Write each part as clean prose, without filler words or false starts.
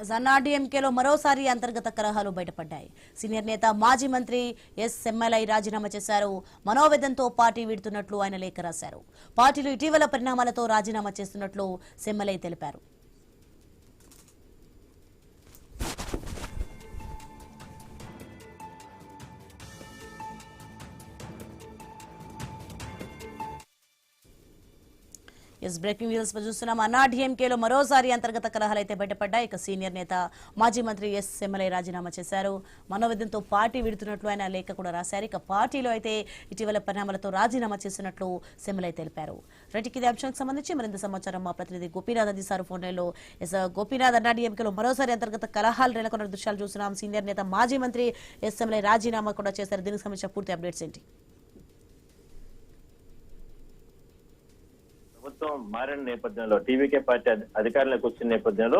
అన్నాడీఎంకేలో మరోసారి అంతర్గత కలహాలు బయటపడ్డాయి. సీనియర్ నేత మాజీ మంత్రి ఎస్ సెమ్మలై రాజీనామా చేశారు. మనోవేదంతో పార్టీ వీడుతున్నట్లు ఆయన లేఖ రాశారు. పార్టీలో ఇటీవల పరిణామాలతో రాజీనామా చేస్తున్నట్లు సెమ్మలై తెలిపారు. బ్రేకింగ్ న్యూస్ చూస్తున్నాం. అన్నాడీఎంకేలో మరోసారి అంతర్గత కలహాలు అయితే బయటపడ్డాయి. ఇక సీనియర్ నేత మాజీ మంత్రి ఎస్ సెమ్మలై రాజీనామా చేశారు. మనోవేదంతో పార్టీ విడుతున్నట్లు ఆయన లేఖ కూడా రాశారు. ఇక పార్టీలో అయితే ఇటీవల పరిణామాలతో రాజీనామా చేసినట్లు సెమ్మలై తెలిపారు. రైట్, ఇదే అంశానికి సంబంధించి మరింత సమాచారం మా ప్రతినిధి గోపీనాథ్ అందిస్తారు ఫోన్ లైన్లో. గోపీనాథ్, అన్నాడీఎంకేలో మరోసారి అంతర్గత కలహాలు నెలకొన్న దృశ్యాలు చూస్తున్నాం. సీనియర్ నేత మాజీ మంత్రి ఎస్ సెమ్మలై రాజీనామా కూడా చేశారు. దీనికి సంబంధించిన పూర్తి అప్డేట్స్ ఏంటి? ప్రభుత్వం మారిన నేపథ్యంలో టీవీకే పార్టీ అధికారంలోకి వచ్చిన నేపథ్యంలో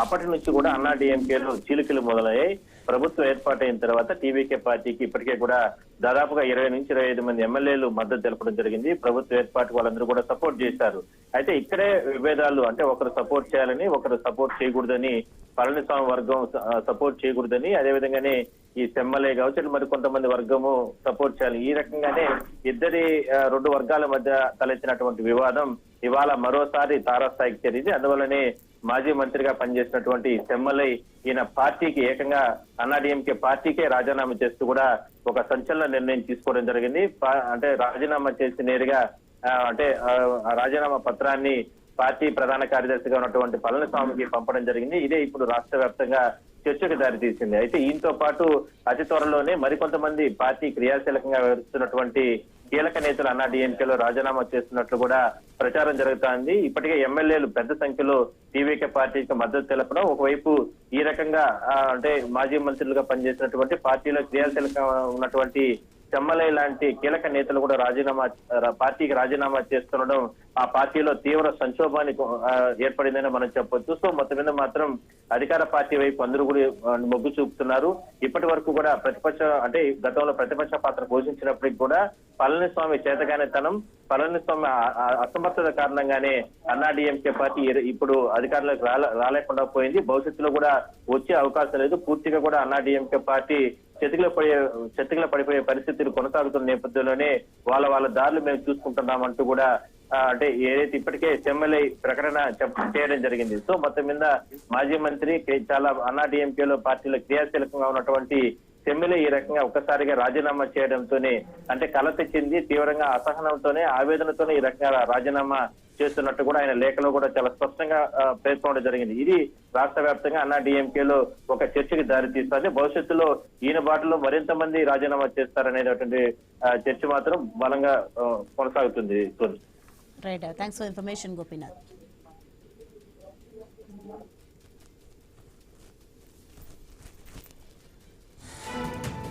అప్పటి నుంచి కూడా అన్నాడీఎంకేలో చీలికలు మొదలయ్యాయి. ప్రభుత్వం ఏర్పాటైన తర్వాత టీవీకే పార్టీకి ఇప్పటికే కూడా దాదాపుగా 20 నుంచి 25 మంది ఎమ్మెల్యేలు మద్దతు తెలపడం జరిగింది. ప్రభుత్వ ఏర్పాటు వాళ్ళందరూ కూడా సపోర్ట్ చేశారు. అయితే ఇక్కడే విభేదాలు, అంటే ఒకరు సపోర్ట్ చేయాలని, ఒకరు సపోర్ట్ చేయకూడదని, పళనిస్వామి వర్గం సపోర్ట్ చేయకూడదని, అదేవిధంగానే ఈ సెమ్మలై కావచ్చు మరి కొంతమంది వర్గము సపోర్ట్ చేయాలి. ఈ రకంగానే ఇద్దరి రెండు వర్గాల మధ్య తలెత్తినటువంటి వివాదం ఇవాళ మరోసారి తారాస్థాయికి చేరింది. అందువల్లనే మాజీ మంత్రిగా పనిచేసినటువంటి సెమ్మలై ఈయన పార్టీకి ఏకంగా అన్నాడీఎంకే పార్టీకే రాజీనామా చేస్తూ కూడా ఒక సంచలన నిర్ణయం తీసుకోవడం జరిగింది. అంటే రాజీనామా చేసి నేరుగా అంటే రాజీనామా పత్రాన్ని పార్టీ ప్రధాన కార్యదర్శిగా ఉన్నటువంటి పళనిస్వామికి పంపడం జరిగింది. ఇదే ఇప్పుడు రాష్ట్ర వ్యాప్తంగా చర్చకు దారితీసింది. అయితే ఈయనతో పాటు అతి త్వరలోనే మరికొంతమంది పార్టీ క్రియాశీలకంగా వ్యవహరిస్తున్నటువంటి కీలక నేతలు అన్నాడీఎంకేలో రాజీనామా చేస్తున్నట్లు కూడా ప్రచారం జరుగుతోంది. ఇప్పటికే ఎమ్మెల్యేలు పెద్ద సంఖ్యలో టీవీకే పార్టీకి మద్దతు తెలపడం, ఒకవైపు ఈ రకంగా అంటే మాజీ మంత్రులుగా పనిచేసినటువంటి పార్టీలో క్రియాశీలకంగా ఉన్నటువంటి సెమ్మలై లాంటి కీలక నేతలు కూడా పార్టీకి రాజీనామా చేస్తుండడం ఆ పార్టీలో తీవ్ర సంక్షోభానికి ఏర్పడిందని మనం చెప్పొచ్చు. సో మొత్తం మీద మాత్రం అధికార పార్టీ వైపు అందరూ కూడా మొగ్గు చూపుతున్నారు. ఇప్పటి వరకు కూడా అంటే గతంలో ప్రతిపక్ష పాత్ర పోషించినప్పటికీ కూడా పళనిస్వామి చేతగానితనం, పళనిస్వామి అసమర్థత కారణంగానే అన్నాడీఎంకే పార్టీ ఇప్పుడు అధికారంలోకి రాలేకుండా పోయింది. భవిష్యత్తులో కూడా వచ్చే అవకాశం లేదు. పూర్తిగా కూడా అన్నాడీఎంకే పార్టీ చెతికిల పడిపోయే పరిస్థితులు కొనసాగుతున్న నేపథ్యంలోనే వాళ్ళ దారులు మేము చూసుకుంటున్నామంటూ కూడా అంటే ఏదైతే ఇప్పటికే సెమ్మలై ప్రకటన చేయడం జరిగింది. సో మొత్తం మీద మాజీ మంత్రి చాలా అన్నాడీఎంకేలో పార్టీలో క్రియాశీలకంగా ఉన్నటువంటి సెమ్మలై ఈ రకంగా ఒక్కసారిగా రాజీనామా చేయడంతోనే అంటే కల తెచ్చింది. తీవ్రంగా అసహనంతోనే, ఆవేదనతోనే ఈ రకంగా రాజీనామా చేస్తున్నట్టు కూడా ఆయన లేఖలో కూడా చాలా స్పష్టంగా పేర్కొనడం జరిగింది. ఇది రాష్ట్ర వ్యాప్తంగా అన్నాడీఎంకేలో ఒక చర్చకి దారితీస్తుంది. భవిష్యత్తులో ఈయన బాటలో మరింత మంది రాజీనామా చేస్తారనేటువంటి చర్చ మాత్రం బలంగా కొనసాగుతుంది. Right, thanks for information Gopinath.